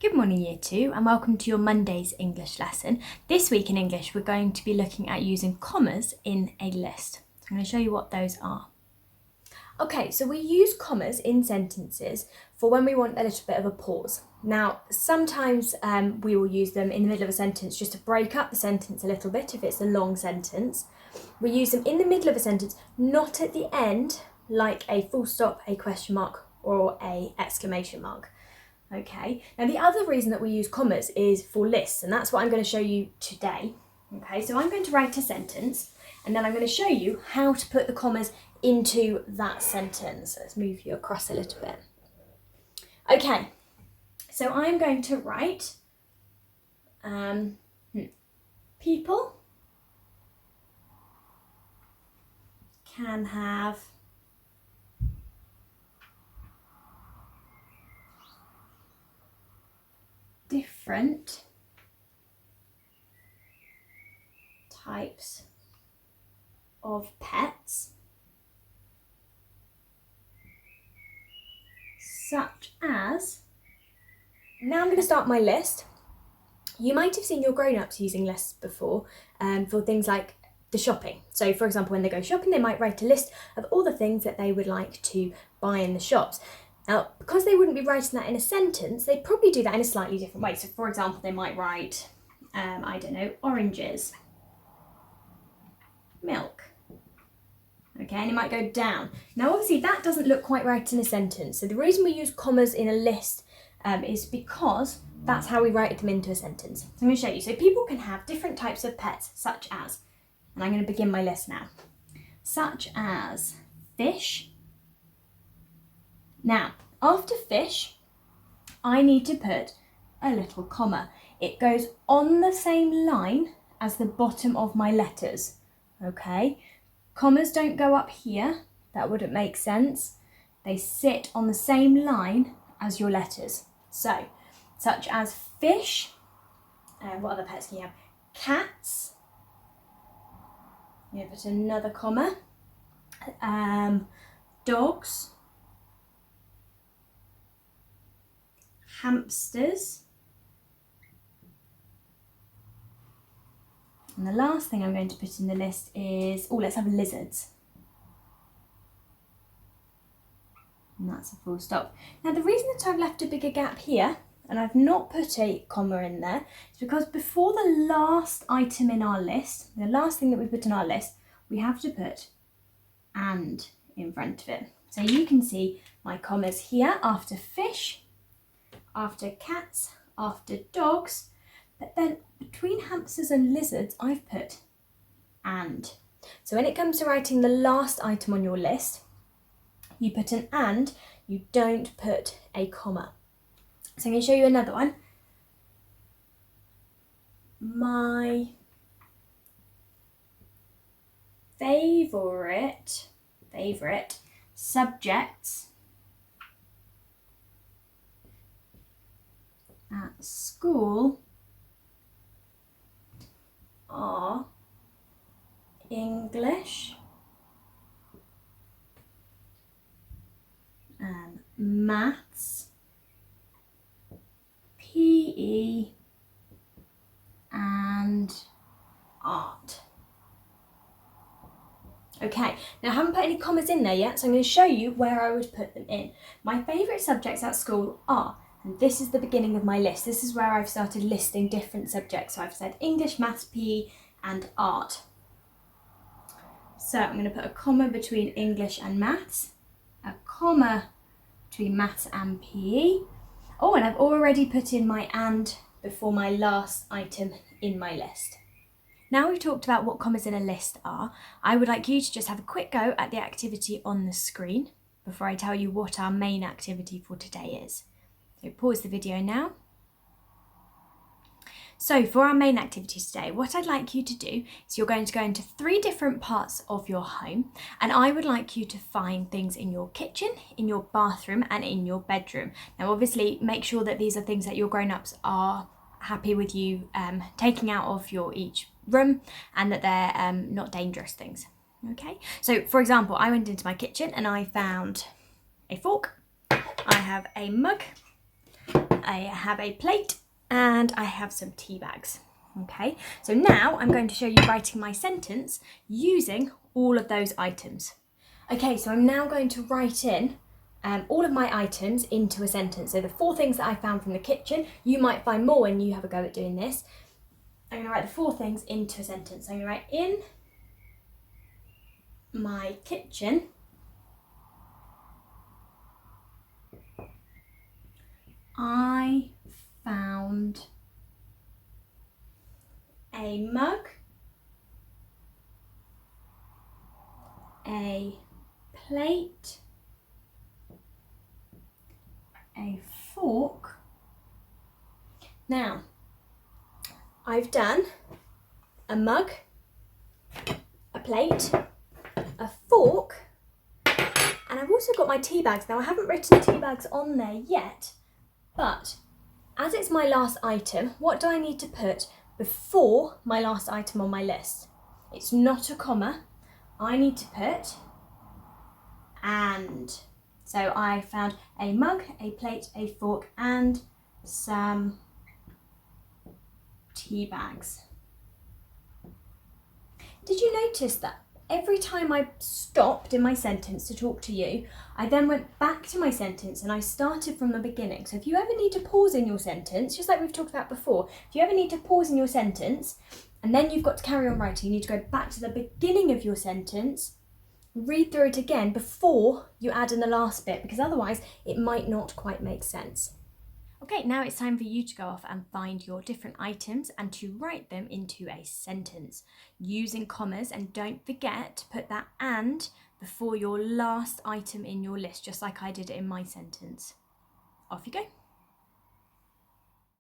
Good morning Year 2 and welcome to your Monday's English lesson. This week in English we're going to be looking at using commas in a list. So I'm going to show you what those are. Okay, so we use commas in sentences for when we want a little bit of a pause. Now, sometimes we will use them in the middle of a sentence just to break up the sentence a little bit if it's a long sentence. We use them in the middle of a sentence, not at the end, like a full stop, a question mark, or a exclamation mark. Okay, now the other reason that we use commas is for lists, and that's what I'm going to show you today. Okay, so I'm going to write a sentence and then I'm going to show you how to put the commas into that sentence. Let's move you across a little bit. Okay, so I'm going to write people can have different types of pets, such as, now I'm going to start my list. You might have seen your grown-ups using lists before for things like the shopping. So for example, when they go shopping, they might write a list of all the things that they would like to buy in the shops. Now, because they wouldn't be writing that in a sentence, they'd probably do that in a slightly different way. So for example, they might write, I don't know, oranges, milk. Okay, and it might go down. Now, obviously that doesn't look quite right in a sentence. So the reason we use commas in a list is because that's how we write them into a sentence. So I'm going to show you. So people can have different types of pets, such as, and I'm going to begin my list now, such as fish. Now, after fish, I need to put a little comma. It goes on the same line as the bottom of my letters, okay? Commas don't go up here, that wouldn't make sense. They sit on the same line as your letters. So, such as fish, what other pets can you have? Cats, you put another comma, dogs, hamsters, and the last thing I'm going to put in the list is, let's have lizards. And that's a full stop. Now the reason that I've left a bigger gap here, and I've not put a comma in there, is because before the last item in our list, the last thing that we put in our list, we have to put and in front of it. So you can see my commas here after fish, after cats, after dogs, but then between hamsters and lizards, I've put and. So when it comes to writing the last item on your list, you put an and, you don't put a comma. So I'm going to show you another one. My favourite subjects at school are English and maths, PE and art. Okay, now I haven't put any commas in there yet, so I'm going to show you where I would put them in. My favourite subjects at school are, and this is the beginning of my list. This is where I've started listing different subjects. So I've said English, maths, PE and art. So I'm going to put a comma between English and maths, a comma between maths and PE. Oh, and I've already put in my and before my last item in my list. Now we've talked about what commas in a list are, I would like you to just have a quick go at the activity on the screen before I tell you what our main activity for today is. So pause the video now. So for our main activity today, what I'd like you to do is you're going to go into 3 different parts of your home, and I would like you to find things in your kitchen, in your bathroom and in your bedroom. Now obviously make sure that these are things that your grown-ups are happy with you taking out of your each room and that they're not dangerous things. Okay, so for example, I went into my kitchen and I found a fork, I have a mug, I have a plate, and I have some tea bags. Okay, so now I'm going to show you writing my sentence using all of those items. Okay, so I'm now going to write in all of my items into a sentence. So the 4 things that I found from the kitchen, you might find more when you have a go at doing this. I'm going to write the 4 things into a sentence. So I'm going to write in my kitchen I found a mug, a plate, a fork. Now, I've done a mug, a plate, a fork, and I've also got my tea bags. Now, I haven't written tea bags on there yet, but as it's my last item, what do I need to put before my last item on my list? It's not a comma. I need to put and. So I found a mug, a plate, a fork, and some tea bags. Did you notice that every time I stopped in my sentence to talk to you, I then went back to my sentence and I started from the beginning? So if you ever need to pause in your sentence, just like we've talked about before, if you ever need to pause in your sentence and then you've got to carry on writing, you need to go back to the beginning of your sentence, read through it again before you add in the last bit, because otherwise it might not quite make sense. Okay, now it's time for you to go off and find your different items and to write them into a sentence using commas, and don't forget to put that and before your last item in your list, just like I did in my sentence. Off you go.